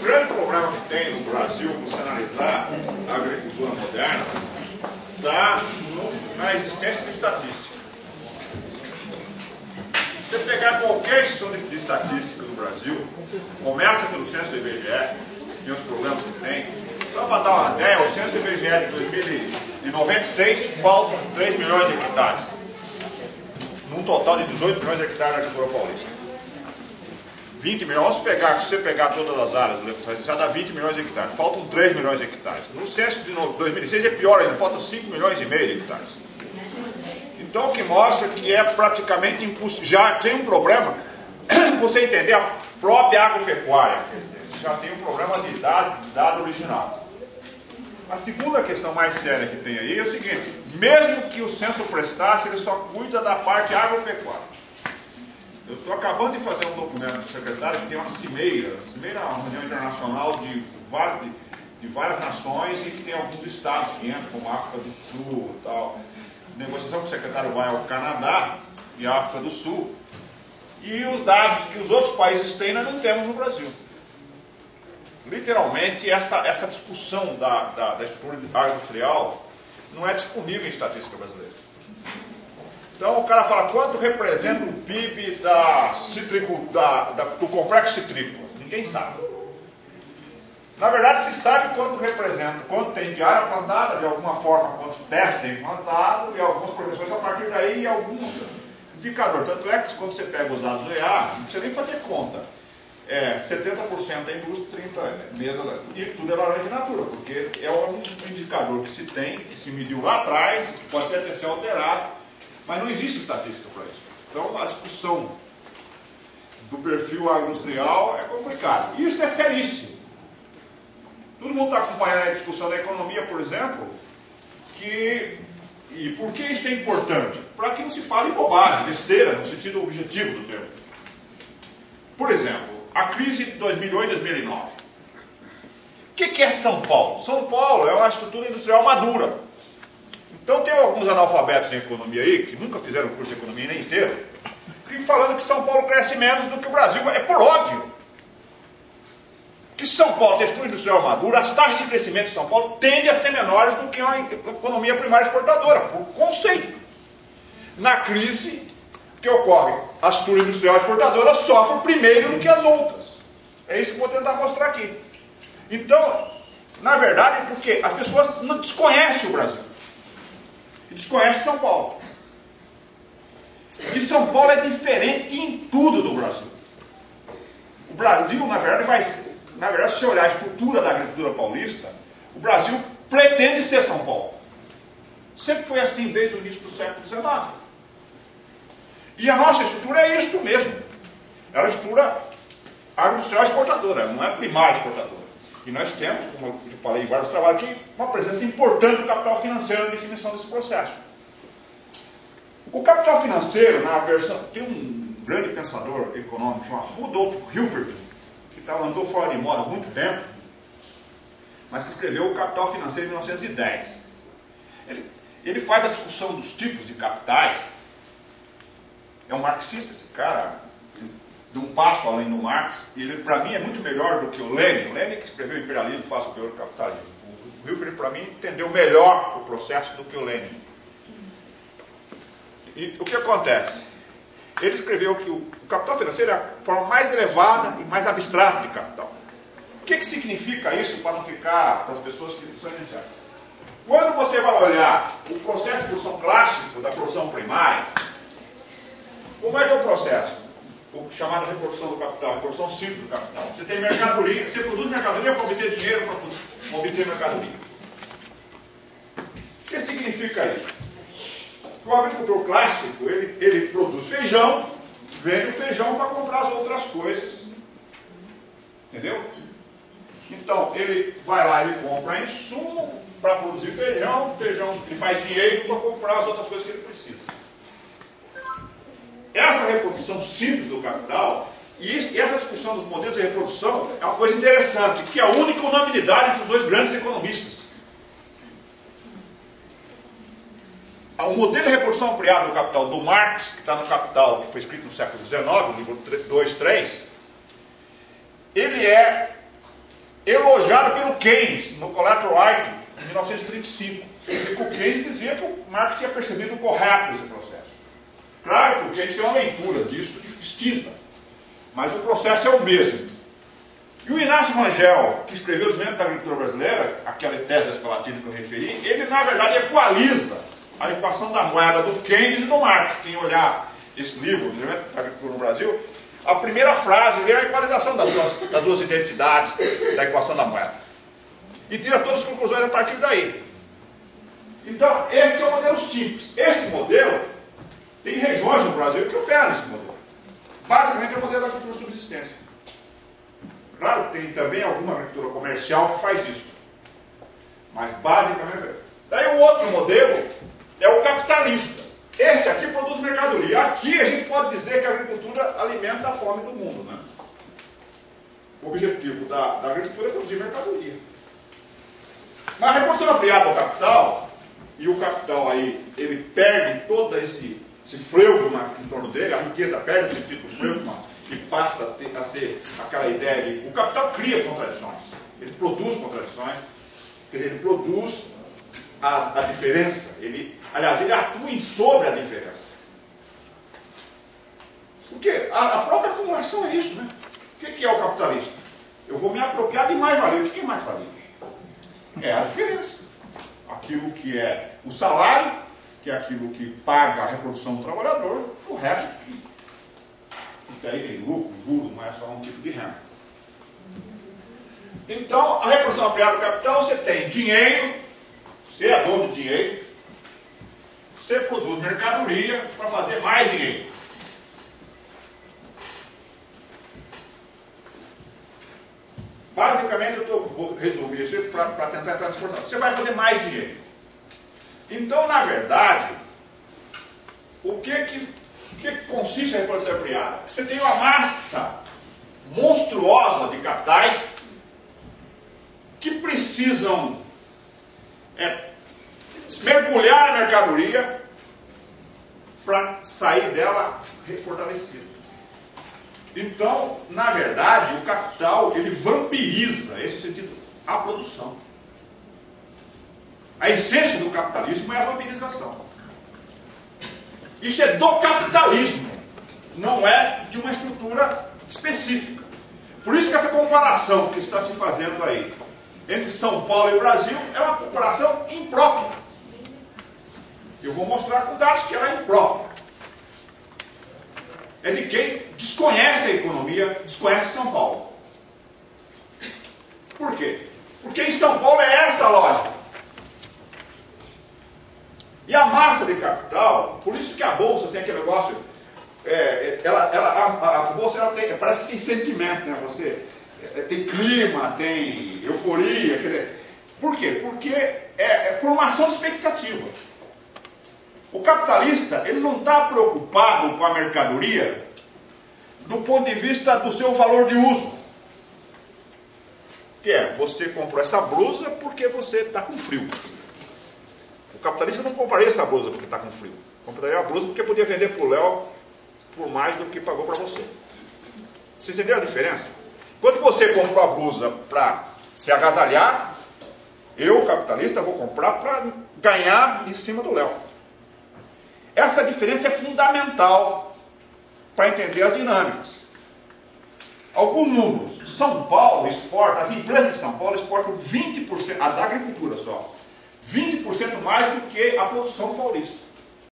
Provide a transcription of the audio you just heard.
grande problema que tem no Brasil, por se analisar a agricultura moderna, está na existência de estatística. Se você pegar qualquer instituição de estatística do Brasil, começa pelo censo do IBGE, e os problemas que tem. Só para dar uma ideia, o censo do IBGE de 96 faltam 3 milhões de hectares, num total de 18 milhões de hectares da agricultura paulista. 20 milhões, se você pegar todas as áreas, vai dar 20 milhões de hectares, faltam 3 milhões de hectares. No censo de 2006 é pior ainda, faltam 5 milhões e meio de hectares. Então, o que mostra que é praticamente impossível, já tem um problema, você entender a própria agropecuária, quer dizer, você já tem um problema de dado original. A segunda questão mais séria que tem aí é o seguinte, mesmo que o censo prestasse, ele só cuida da parte agropecuária. Eu estou acabando de fazer um documento do secretário que tem uma cimeira. A cimeira é uma reunião internacional de várias nações e que tem alguns estados que entram, como a África do Sul e tal. Negociação que o secretário vai ao Canadá e à África do Sul. E os dados que os outros países têm, nós não temos no Brasil. Literalmente, essa discussão da estrutura agroindustrial não é disponível em estatística brasileira. Então o cara fala quanto representa o PIB do complexo citrícola. Ninguém sabe. Na verdade se sabe quanto representa, quanto tem de área plantada, de alguma forma, quantos testes tem plantado, e algumas projeções a partir daí e algum indicador. Tanto é que quando você pega os dados do EA, não precisa nem fazer conta. 70% é indústria, 30% é mesa, e tudo é laranja natura, porque é um indicador que se tem, que se mediu lá atrás, que pode até ter sido alterado, mas não existe estatística para isso. Então a discussão do perfil agroindustrial é complicada. E isso é seríssimo. Todo mundo está acompanhando a discussão da economia, por exemplo, e por que isso é importante? Para que não se fale bobagem, besteira, no sentido objetivo do termo. Por exemplo, a crise de 2008 e 2009. O que é São Paulo? São Paulo é uma estrutura industrial madura. Então tem alguns analfabetos em economia aí, que nunca fizeram curso de economia nem inteiro, que falando que São Paulo cresce menos do que o Brasil. É por óbvio que São Paulo tem estrutura industrial madura, as taxas de crescimento de São Paulo tendem a ser menores do que uma economia primária exportadora, por conceito. Na crise que ocorre, a estrutura industrial exportadora sofre primeiro do que as outras. É isso que eu vou tentar mostrar aqui. Então, na verdade, é porque as pessoas não desconhecem o Brasil. E desconhecem São Paulo. E São Paulo é diferente em tudo do Brasil. O Brasil, na verdade, se você olhar a estrutura da agricultura paulista, o Brasil pretende ser São Paulo. Sempre foi assim desde o início do século XIX. E a nossa estrutura é isto mesmo. É uma estrutura agroindustrial exportadora, não é primária exportadora. E nós temos, como eu falei em vários trabalhos aqui, uma presença importante do capital financeiro na definição desse processo. O capital financeiro, na versão... Tem um grande pensador econômico chamado Rudolf Hilfert, que andou fora de moda há muito tempo, mas que escreveu o Capital Financeiro em 1910. Ele faz a discussão dos tipos de capitais. É um marxista esse cara, de um passo além do Marx, e ele para mim é muito melhor do que o Lenin. O Lenin que escreveu o Imperialismo, Face ao Teor do Capitalismo. O Hilfert para mim entendeu melhor o processo do que o Lenin. E o que acontece? Ele escreveu que o capital financeiro é a forma mais elevada e mais abstrata de capital. O que significa isso para não ficar para as pessoas que são iniciadas? Quando você vai olhar o processo de produção clássico da produção primária, como é que é o processo? O chamado reprodução do capital, reprodução simples do capital. Você tem mercadoria, você produz mercadoria para obter dinheiro, para obter mercadoria. O que significa isso? O agricultor clássico, ele produz feijão, vende o feijão para comprar as outras coisas. Entendeu? Então, ele vai lá e compra insumo para produzir feijão, ele faz dinheiro para comprar as outras coisas que ele precisa. Essa reprodução simples do capital, e essa discussão dos modelos de reprodução é uma coisa interessante, que é a única unanimidade entre os dois grandes economistas. O modelo de reprodução ampliada do capital do Marx, que está no Capital, que foi escrito no século XIX, no livro 2, 3, ele é elogiado pelo Keynes, no Collateral Item, em 1935. O Keynes dizia que o Marx tinha percebido o correto esse processo. Claro que o Keynes tem uma leitura disso distinta, mas o processo é o mesmo. E o Inácio Rangel, que escreveu o Desenvolvimento da Agricultura Brasileira, aquela tese da escola latina que eu referi, ele na verdade equaliza a equação da moeda do Keynes e do Marx. Quem olhar esse livro, o Desenvolvimento da Agricultura no Brasil, a primeira frase é a equalização das duas identidades da equação da moeda. E tira todas as conclusões a partir daí. Então, esse é o modelo simples. Esse modelo, tem regiões no Brasil que operam esse modelo. Basicamente é o modelo da agricultura de subsistência. Claro que tem também alguma agricultura comercial que faz isso. Mas basicamente... Daí o outro modelo é o capitalista. Este aqui produz mercadoria. Aqui a gente pode dizer que a agricultura alimenta a fome do mundo, né? O objetivo da agricultura é produzir mercadoria. Mas a reposição ampliada ao capital, e o capital aí, ele perde todo esse freio em torno dele, a riqueza perde o sentido do freio, e passa a ser aquela ideia de... O capital cria contradições, ele produz contradições, quer dizer, ele produz a diferença, aliás, ele atua sobre a diferença. Porque a própria acumulação é isso, né? O que é o capitalista? Eu vou me apropriar de mais-valia. O que é mais-valia? É a diferença. Aquilo que é o salário, que é aquilo que paga a reprodução do trabalhador, o resto que aí tem lucro, juro, não é só um tipo de renda. Então, a reprodução ampliada do capital, você tem dinheiro, você é dono de dinheiro, você produz mercadoria para fazer mais dinheiro. Basicamente, vou resumir isso para tentar entrar nesse processo. Você vai fazer mais dinheiro. Então, na verdade, o que consiste a reprodução ampliada? Você tem uma massa monstruosa de capitais que precisam mergulhar na mercadoria para sair dela refortalecido. Então, na verdade, o capital, ele vampiriza, esse é o sentido, a produção. A essência do capitalismo é a vampirização. Isso é do capitalismo, não é de uma estrutura específica. Por isso que essa comparação que está se fazendo aí entre São Paulo e Brasil é uma comparação imprópria. Eu vou mostrar com dados que ela é imprópria. É de quem desconhece a economia, desconhece São Paulo. Por quê? Porque em São Paulo é essa a lógica. E a massa de capital, por isso que a Bolsa tem aquele negócio, a Bolsa ela parece que tem sentimento, né? Você tem clima, tem euforia, quer dizer, por quê? Porque é formação de expectativa. O capitalista, ele não está preocupado com a mercadoria do ponto de vista do seu valor de uso. Que é, você comprou essa blusa porque você está com frio. O capitalista não compraria essa blusa porque está com frio. Compraria a blusa porque podia vender para o Léo por mais do que pagou para você. Vocês entenderam a diferença? Quando você comprou a blusa para se agasalhar, eu, capitalista, vou comprar para ganhar em cima do Léo. Essa diferença é fundamental para entender as dinâmicas. Alguns números. São Paulo exporta, as empresas de São Paulo exportam 20%, a da agricultura só, 20% mais do que a produção paulista.